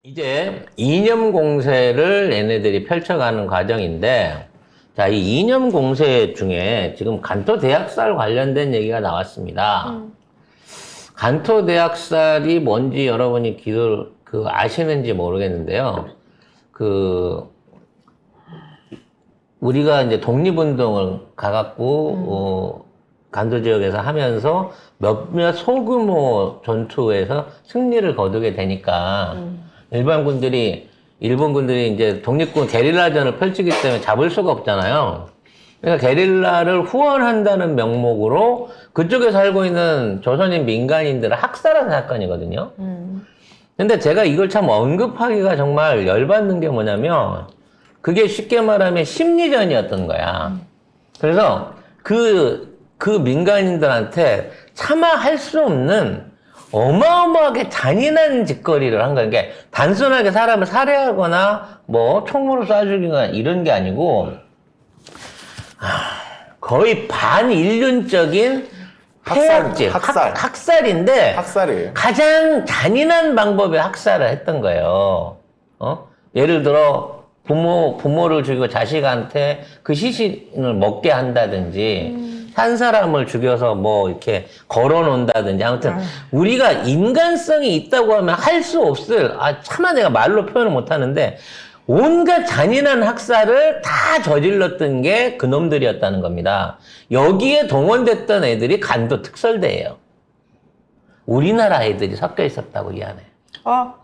이제 이념 공세를 얘네들이 펼쳐가는 과정인데, 자, 이 이념 공세 중에 지금 간토 대학살 관련된 얘기가 나왔습니다. 간토 대학살이 뭔지 여러분이 아시는지 모르겠는데요. 우리가 이제 독립운동을 가갖고, 간도 지역에서 하면서 몇몇 소규모 전투에서 승리를 거두게 되니까, 일본 군들이 이제 독립군 게릴라전을 펼치기 때문에 잡을 수가 없잖아요. 그러니까 게릴라를 후원한다는 명목으로 그쪽에 살고 있는 조선인 민간인들을 학살한 사건이거든요. 근데 제가 이걸 참 언급하기가 정말 열받는 게 뭐냐면, 그게 쉽게 말하면 심리전이었던 거야. 그래서 그 민간인들한테 차마 할 수 없는 어마어마하게 잔인한 짓거리를 한 거예요. 그러니까 단순하게 사람을 살해하거나 뭐 총으로 쏴 죽이거나 이런 게 아니고 거의 반인륜적인 폐악질, 학살인데 학살이에요. 가장 잔인한 방법의 학살을 했던 거예요. 예를 들어 부모를 죽이고 자식한테 그 시신을 먹게 한다든지 한 사람을 죽여서 뭐 이렇게 걸어 놓는다든지 아무튼 우리가 인간성이 있다고 하면 할 수 없을 차마 내가 말로 표현을 못 하는데 온갖 잔인한 학살을 다 저질렀던 게 그놈들이었다는 겁니다. 여기에 동원됐던 애들이 간도 특설대예요. 우리나라 애들이 섞여 있었다고 이 안에.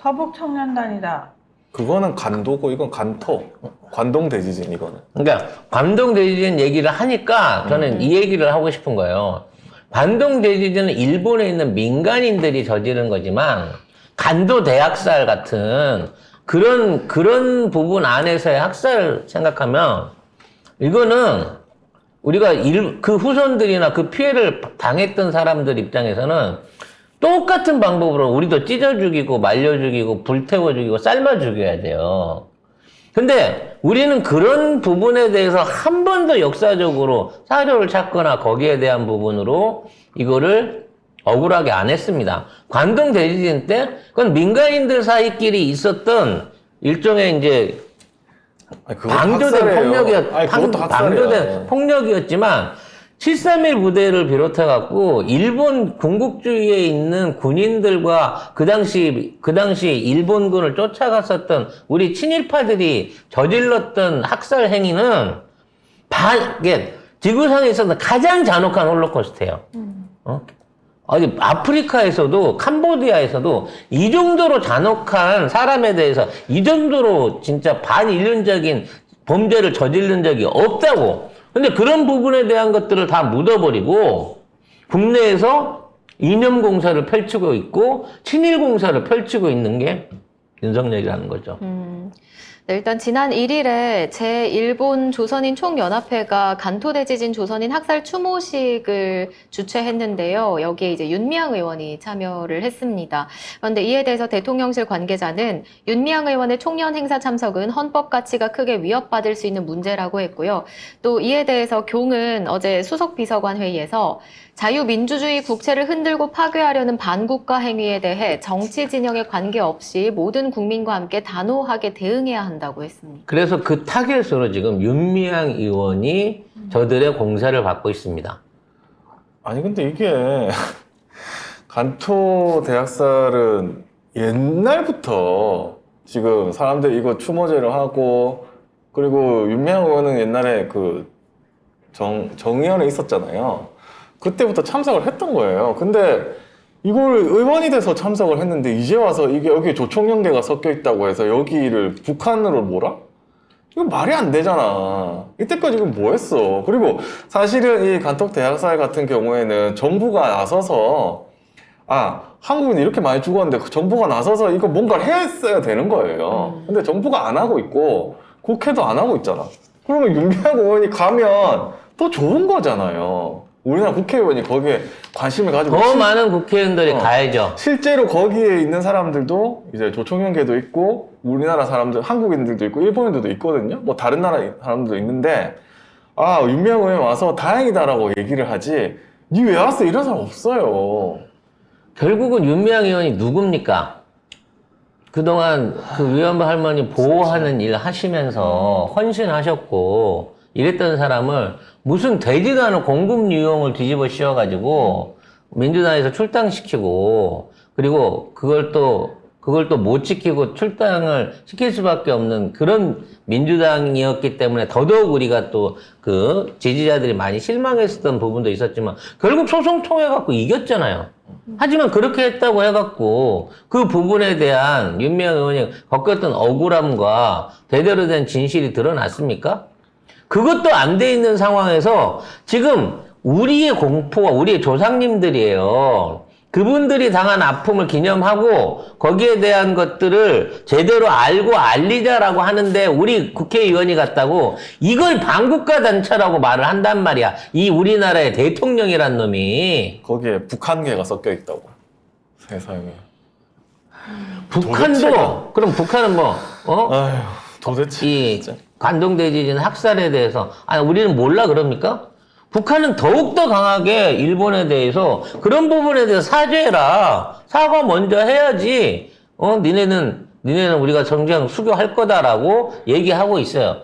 서북청년단이다. 그거는 간도고 이건 간토. 관동 대지진 이거는. 그러니까 관동 대지진 얘기를 하니까 저는 이 얘기를 하고 싶은 거예요. 관동 대지진은 일본에 있는 민간인들이 저지른 거지만 간도 대학살 같은 그런 부분 안에서의 학살을 생각하면 이거는 우리가 그 후손들이나 그 피해를 당했던 사람들 입장에서는 똑같은 방법으로 우리도 찢어 죽이고 말려 죽이고 불태워 죽이고 삶아 죽여야 돼요. 근데 우리는 그런 부분에 대해서 한 번도 역사적으로 사료를 찾거나 거기에 대한 부분으로 이거를 억울하게 안 했습니다. 관동 대지진 때 그건 민간인들 사이끼리 있었던 일종의 이제 방조된 폭력이었지만 731 부대를 비롯해갖고, 일본 군국주의에 있는 군인들과 그 당시 일본군을 쫓아갔었던 우리 친일파들이 저질렀던 학살 행위는 지구상에 있어서 가장 잔혹한 홀로코스트예요. 아프리카에서도, 캄보디아에서도 이 정도로 잔혹한 사람에 대해서 이 정도로 진짜 반인륜적인 범죄를 저지른 적이 없다고. 근데 그런 부분에 대한 것들을 다 묻어버리고 국내에서 이념 공사를 펼치고 있고 친일 공사를 펼치고 있는 게 윤석열이라는 거죠. 네, 일단 지난 1일에 제1본 조선인 총연합회가 간토대지진 조선인 학살 추모식을 주최했는데요. 여기에 이제 윤미향 의원이 참여를 했습니다. 그런데 이에 대해서 대통령실 관계자는 윤미향 의원의 총연 행사 참석은 헌법 가치가 크게 위협받을 수 있는 문제라고 했고요. 또 이에 대해서 경은 어제 수석비서관 회의에서 자유민주주의 국채를 흔들고 파괴하려는 반국가 행위에 대해 정치 진영에 관계없이 모든 국민과 함께 단호하게 대응해야 한다고 했습니다. 그래서 그 타겟으로 지금 윤미향 의원이 저들의 공세를 받고 있습니다. 아니 근데 이게 간토 대학살은 옛날부터 지금 사람들이 이거 추모제를 하고 그리고 윤미향 의원은 옛날에 정의원에 있었잖아요. 그때부터 참석을 했던 거예요. 근데 이걸 의원이 돼서 참석을 했는데 이제 와서 이게 여기 조총연계가 섞여 있다고 해서 여기를 북한으로 몰아? 이거 말이 안 되잖아. 이때까지 이건 뭐 했어? 그리고 사실은 이 간톡 대학살 같은 경우에는 정부가 나서서 한국인이 이렇게 많이 죽었는데 정부가 나서서 이거 뭔가를 했어야 되는 거예요. 근데 정부가 안 하고 있고 국회도 안 하고 있잖아. 그러면 윤미향 의원이 가면 더 좋은 거잖아요. 우리나라 국회의원이 거기에 관심을 가지고 더 많은 국회의원들이 가야죠. 실제로 거기에 있는 사람들도 이제 조총연계도 있고 우리나라 사람들, 한국인들도 있고 일본인들도 있거든요. 뭐 다른 나라 사람들도 있는데 윤미향 의원 와서 다행이다라고 얘기를 하지 니 왜 왔어? 이런 사람 없어요. 결국은 윤미향 의원이 누굽니까? 그동안 그 위안부 할머니 보호하는 일 하시면서 헌신하셨고 이랬던 사람을 무슨 되지도 않은 공급 유용을 뒤집어 씌워가지고 민주당에서 출당시키고 그리고 그걸 또 못 지키고 출당을 시킬 수밖에 없는 그런 민주당이었기 때문에 더더욱 우리가 또 그 지지자들이 많이 실망했었던 부분도 있었지만 결국 소송 통해 갖고 이겼잖아요. 하지만 그렇게 했다고 해갖고 그 부분에 대한 윤미향 의원이 겪었던 억울함과 제대로 된 진실이 드러났습니까? 그것도 안 돼 있는 상황에서 지금 우리의 공포와 우리의 조상님들이에요. 그분들이 당한 아픔을 기념하고 거기에 대한 것들을 제대로 알고 알리자라고 하는데 우리 국회의원이 갔다고 이걸 반국가 단체라고 말을 한단 말이야. 이 우리나라의 대통령이란 놈이. 거기에 북한계가 섞여 있다고. 세상에. 북한도 도대체가. 그럼 북한은 뭐 아휴, 도대체. 이 진짜. 관동대지진 학살에 대해서 우리는 몰라 그럽니까? 북한은 더욱더 강하게 일본에 대해서 그런 부분에 대해서 사죄해라. 사과 먼저 해야지. 니네는 우리가 정장 수교할 거다라고 얘기하고 있어요.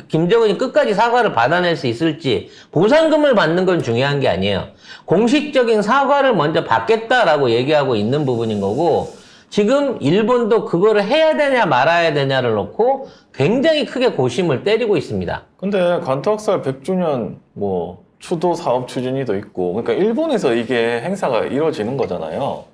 김정은이 끝까지 사과를 받아낼 수 있을지 보상금을 받는 건 중요한 게 아니에요. 공식적인 사과를 먼저 받겠다라고 얘기하고 있는 부분인 거고 지금 일본도 그거를 해야 되냐 말아야 되냐를 놓고 굉장히 크게 고심을 때리고 있습니다. 근데 관토학살 100주년 뭐 추도 사업 추진위도 있고 그러니까 일본에서 이게 행사가 이루어지는 거잖아요.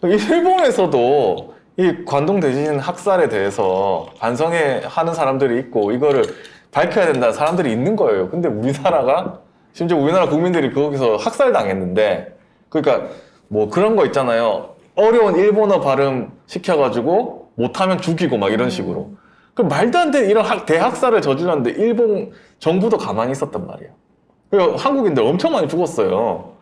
일본에서도 이 관동 대지진 학살에 대해서 반성해 하는 사람들이 있고 이거를 밝혀야 된다는 사람들이 있는 거예요. 근데 우리나라가 심지어 우리나라 국민들이 거기서 학살당했는데 그러니까 뭐 그런 거 있잖아요. 어려운 일본어 발음 시켜가지고 못하면 죽이고 막 이런 식으로. 그럼 말도 안 되는 이런 대학살을 저질렀는데 일본 정부도 가만히 있었단 말이에요. 그리고 한국인들 엄청 많이 죽었어요.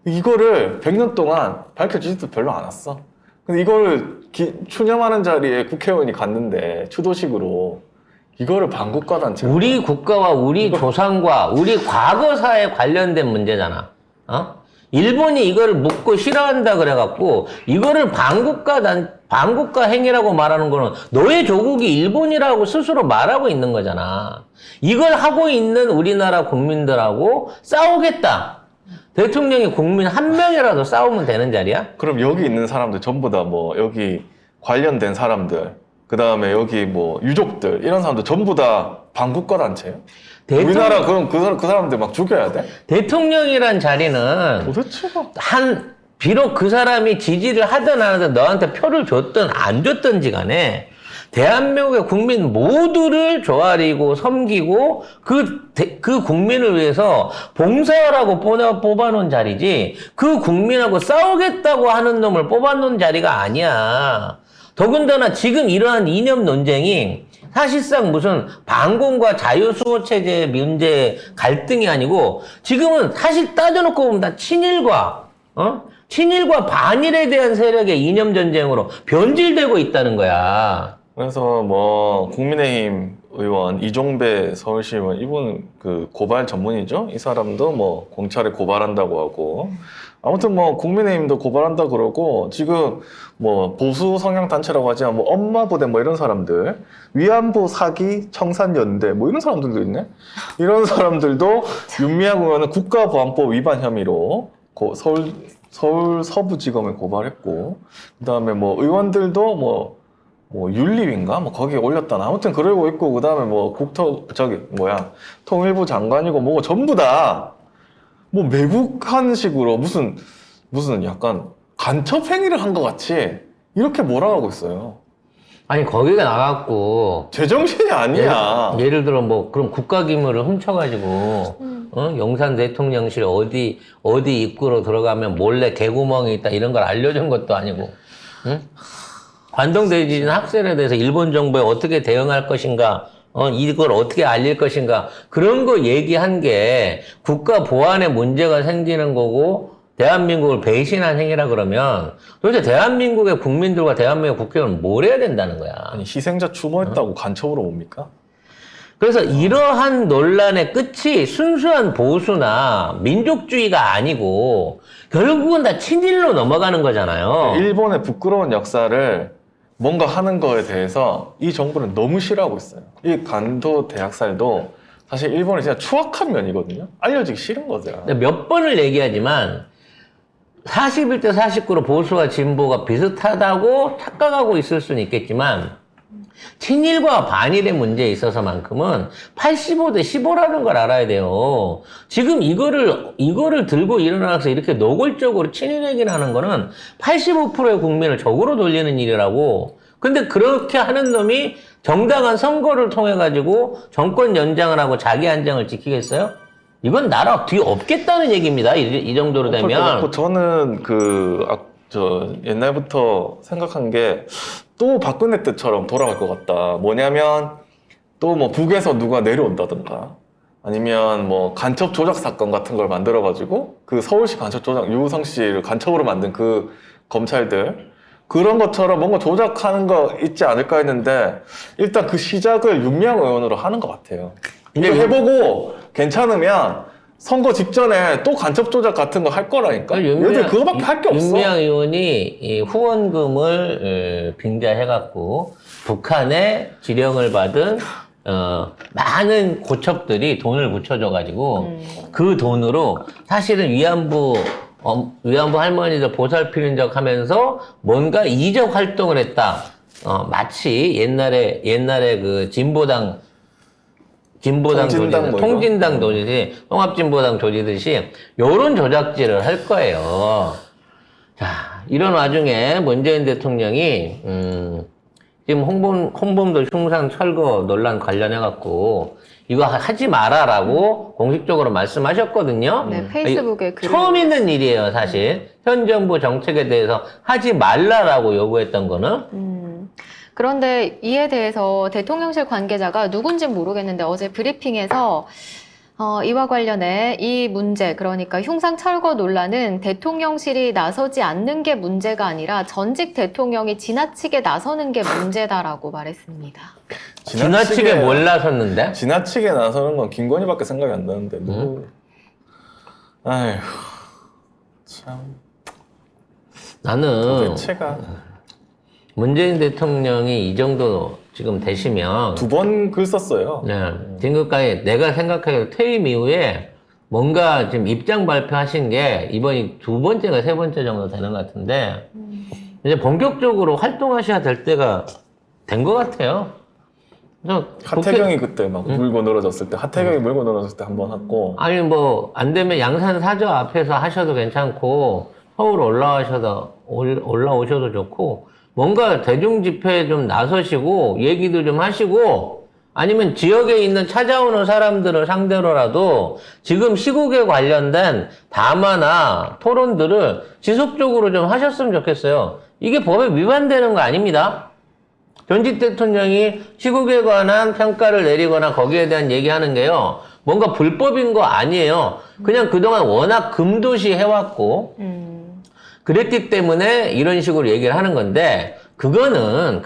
이거를 100년 동안 밝혀지지도 별로 않았어. 근데 이거를 추념하는 자리에 국회의원이 갔는데 추도식으로 이거를 반국가 단체. 우리 국가와 우리 조상과 우리 과거사에 관련된 문제잖아. 일본이 이거를 묻고 싫어한다 그래갖고 이거를 반국가 행위라고 말하는 거는 너의 조국이 일본이라고 스스로 말하고 있는 거잖아. 이걸 하고 있는 우리나라 국민들하고 싸우겠다. 대통령이 국민 한 명이라도 싸우면 되는 자리야? 그럼 여기 있는 사람들 전부 다 뭐 여기 관련된 사람들 그 다음에 여기 뭐 유족들 이런 사람들 전부 다 반국가 단체예요? 우리나라 그럼 그 사람들 막 죽여야 돼? 대통령이란 자리는 도대체가 비록 그 사람이 지지를 하든 안 하든 너한테 표를 줬든 안 줬든지 간에 대한민국의 국민 모두를 조아리고 섬기고 그 국민을 위해서 봉사하라고 뽑아놓은 자리지 그 국민하고 싸우겠다고 하는 놈을 뽑아놓은 자리가 아니야. 더군다나 지금 이러한 이념 논쟁이 사실상 무슨 반공과 자유수호체제의 문제 갈등이 아니고 지금은 사실 따져놓고 보면 다 친일과 반일에 대한 세력의 이념 전쟁으로 변질되고 있다는 거야. 그래서 뭐 국민의힘 의원 이종배 서울시의원 이분 그 고발 전문이죠. 이 사람도 뭐 공찰에 고발한다고 하고 아무튼 뭐 국민의힘도 고발한다 그러고 지금 뭐 보수 성향 단체라고 하지만 뭐 엄마 부대 뭐 이런 사람들 위안부 사기 청산연대 뭐 이런 사람들도 있네. 이런 사람들도 윤미향 의원은 국가보안법 위반 혐의로 서울 서부지검에 고발했고 그다음에 뭐 의원들도 뭐 윤리위인가? 뭐 거기에 올렸다나. 아무튼 그러고 있고, 그 다음에 뭐 통일부 장관이고 뭐고 전부 다 뭐 매국한 식으로 무슨 약간 간첩 행위를 한 것 같이 이렇게 몰아가고 있어요. 아니, 거기가 나갔고. 제정신이 아니야. 예를 들어 뭐, 그럼 국가기물을 훔쳐가지고, 용산 대통령실 어디 입구로 들어가면 몰래 개구멍이 있다 이런 걸 알려준 것도 아니고, 응? 관동대지진 학살에 대해서 일본 정부에 어떻게 대응할 것인가, 이걸 어떻게 알릴 것인가, 그런 거 얘기한 게 국가 보안에 문제가 생기는 거고, 대한민국을 배신한 행위라 그러면 도대체 대한민국의 국민들과 대한민국 국회의원은 뭘 해야 된다는 거야. 아니, 희생자 추모했다고 간첩으로 뭡니까? 그래서 이러한 논란의 끝이 순수한 보수나 민족주의가 아니고 결국은 다 친일로 넘어가는 거잖아요. 일본의 부끄러운 역사를 뭔가 하는 거에 대해서 이 정부는 너무 싫어하고 있어요. 이 간도 대학살도 사실 일본이 진짜 추악한 면이거든요. 알려지기 싫은 거죠. 몇 번을 얘기하지만 41대 49로 보수와 진보가 비슷하다고 착각하고 있을 수는 있겠지만 친일과 반일의 문제에 있어서만큼은 85대 15라는 걸 알아야 돼요. 지금 이거를 들고 일어나서 이렇게 노골적으로 친일 얘기를 하는 거는 85%의 국민을 적으로 돌리는 일이라고. 근데 그렇게 하는 놈이 정당한 선거를 통해 가지고 정권 연장을 하고 자기 안정을 지키겠어요? 이건 나라 뒤에 없겠다는 얘기입니다. 이 정도로 되면. 저는 옛날부터 생각한 게 또 박근혜 때처럼 돌아갈 것 같다. 뭐냐면 또 뭐 북에서 누가 내려온다든가 아니면 뭐 간첩 조작 사건 같은 걸 만들어가지고 그 서울시 간첩 조작 유우성 씨를 간첩으로 만든 그 검찰들 그런 것처럼 뭔가 조작하는 거 있지 않을까 했는데 일단 그 시작을 윤미향 의원으로 하는 것 같아요. 이거 해보고 괜찮으면 선거 직전에 또 간첩 조작 같은 거 할 거라니까. 얘들 그거밖에 할 게 없어. 윤미향 의원이 이 후원금을 빙자해갖고 북한에 지령을 받은 많은 고첩들이 돈을 붙여줘가지고 그 돈으로 사실은 위안부 할머니들 보살피는 척 하면서 뭔가 이적 활동을 했다. 마치 옛날에 그 통진당 조지듯이, 통합진보당 조지듯이, 요런 조작질을 할 거예요. 자, 이런 와중에 문재인 대통령이, 지금 홍범도 흉상 철거 논란 관련해갖고, 이거 하지 마라라고 공식적으로 말씀하셨거든요. 네, 페이스북에 글을 처음 있는 일이에요, 사실. 현 정부 정책에 대해서 하지 말라라고 요구했던 거는. 그런데 이에 대해서 대통령실 관계자가 누군진 모르겠는데 어제 브리핑에서 이와 관련해 이 문제, 그러니까 흉상 철거 논란은 대통령실이 나서지 않는 게 문제가 아니라 전직 대통령이 지나치게 나서는 게 문제다라고 말했습니다. 지나치게 몰라섰는데? 지나치게 나서는 건 김건희밖에 생각이 안 나는데 누구? 아휴 참. 나는 도대체가 문재인 대통령이 이 정도 지금 되시면 2번 글 썼어요. 네, 지금까지 내가 생각하기로 퇴임 이후에 뭔가 지금 입장 발표하신 게 이번이 2번째가 3번째 정도 되는 것 같은데 이제 본격적으로 활동하셔야 될 때가 된 것 같아요. 그래서 하태경이 그때 막 물고 늘어졌을 때 하태경이 물고 늘어졌을 때 한 번 했고 아니 뭐 안 되면 양산 사저 앞에서 하셔도 괜찮고 서울 올라오셔도 좋고 뭔가 대중 집회에 좀 나서시고 얘기도 좀 하시고 아니면 지역에 있는 찾아오는 사람들을 상대로라도 지금 시국에 관련된 담화나 토론들을 지속적으로 좀 하셨으면 좋겠어요. 이게 법에 위반되는 거 아닙니다. 전직 대통령이 시국에 관한 평가를 내리거나 거기에 대한 얘기하는 게요. 뭔가 불법인 거 아니에요. 그냥 그동안 워낙 금도시 해왔고 그랬기 때문에 이런 식으로 얘기를 하는 건데 그거는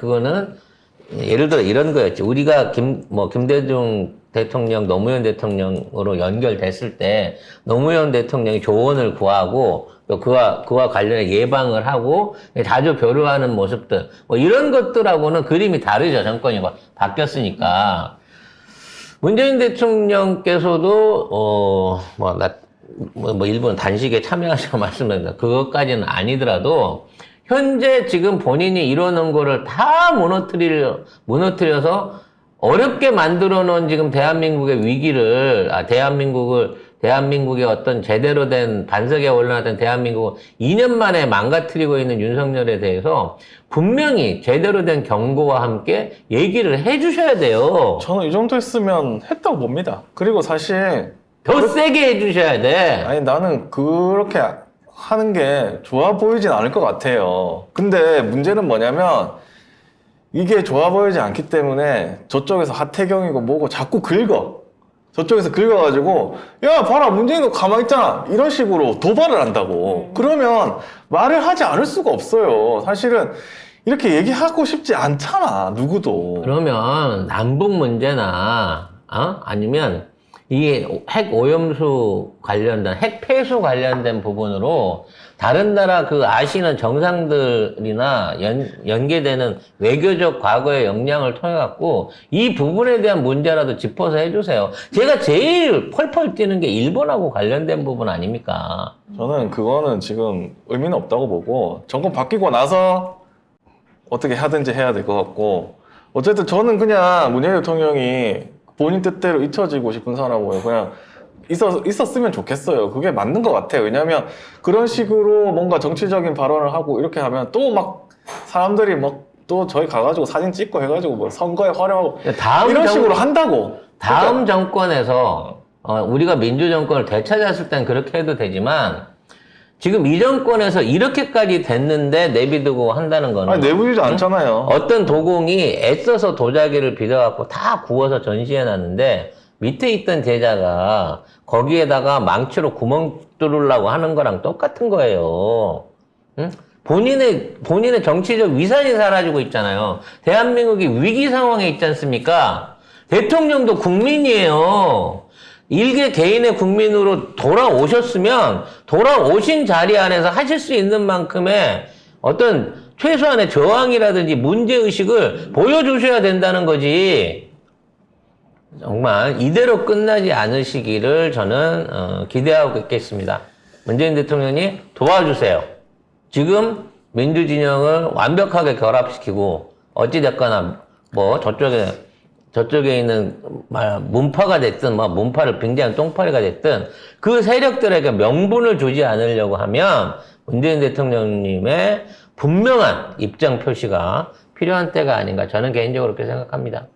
예를 들어 이런 거였지. 우리가 김대중 대통령, 노무현 대통령으로 연결됐을 때 노무현 대통령이 조언을 구하고 또 그와 관련해 예방을 하고 자주 교류하는 모습들 뭐 이런 것들하고는 그림이 다르죠. 정권이 바뀌었으니까. 문재인 대통령께서도 일본 단식에 참여하시고 말씀드립니다. 그것까지는 아니더라도 현재 지금 본인이 이러는 거를 다 무너뜨려서 어렵게 만들어 놓은 지금 대한민국의 위기를, 대한민국의 어떤 제대로 된 반석에 올라왔던 대한민국을 2년 만에 망가뜨리고 있는 윤석열에 대해서 분명히 제대로 된 경고와 함께 얘기를 해 주셔야 돼요. 저는 이 정도 했으면 했다고 봅니다. 그리고 사실 더 세게 해 주셔야 돼. 아니 나는 그렇게 하는 게 좋아 보이진 않을 것 같아요. 근데 문제는 뭐냐면 이게 좋아 보이지 않기 때문에 저쪽에서 하태경이고 뭐고 자꾸 긁어. 저쪽에서 긁어가지고 야 봐라 문재인도 가만히 있잖아 이런 식으로 도발을 한다고. 그러면 말을 하지 않을 수가 없어요. 사실은 이렇게 얘기하고 싶지 않잖아 누구도. 그러면 남북 문제나 아니면 이 핵 오염수 관련된 핵 폐수 관련된 부분으로 다른 나라 그 아시는 정상들이나 연계되는 외교적 과거의 역량을 통해 갖고 이 부분에 대한 문제라도 짚어서 해주세요. 제가 제일 펄펄 뛰는 게 일본하고 관련된 부분 아닙니까? 저는 그거는 지금 의미는 없다고 보고 정권 바뀌고 나서 어떻게 하든지 해야 될 것 같고 어쨌든 저는 그냥 문재인 대통령이 본인 뜻대로 잊혀지고 싶은 사람이고요. 그냥 있었으면 좋겠어요. 그게 맞는 것 같아요. 왜냐하면 그런 식으로 뭔가 정치적인 발언을 하고 이렇게 하면 또 막 사람들이 막 또 저희 가가지고 사진 찍고 해가지고 뭐 선거에 활용하고 이런 식으로 한다고. 다음 정권에서 우리가 민주정권을 되찾았을 땐 그렇게 해도 되지만 지금 이 정권에서 이렇게까지 됐는데 내비두고 한다는 거는 아니, 내부이지 않잖아요. 어떤 도공이 애써서 도자기를 빚어갖고 다 구워서 전시해놨는데 밑에 있던 제자가 거기에다가 망치로 구멍 뚫으려고 하는 거랑 똑같은 거예요. 응? 본인의 정치적 위상이 사라지고 있잖아요. 대한민국이 위기 상황에 있지 않습니까? 대통령도 국민이에요. 일개 개인의 국민으로 돌아오셨으면 돌아오신 자리 안에서 하실 수 있는 만큼의 어떤 최소한의 저항이라든지 문제의식을 보여주셔야 된다는 거지. 정말 이대로 끝나지 않으시기를 저는 기대하고 있겠습니다. 문재인 대통령님 도와주세요. 지금 민주진영을 완벽하게 결합시키고 어찌됐거나 뭐 저쪽에 있는 문파가 됐든 뭐 문파를 빙자한 똥파리가 됐든 그 세력들에게 명분을 주지 않으려고 하면 문재인 대통령님의 분명한 입장 표시가 필요한 때가 아닌가 저는 개인적으로 그렇게 생각합니다.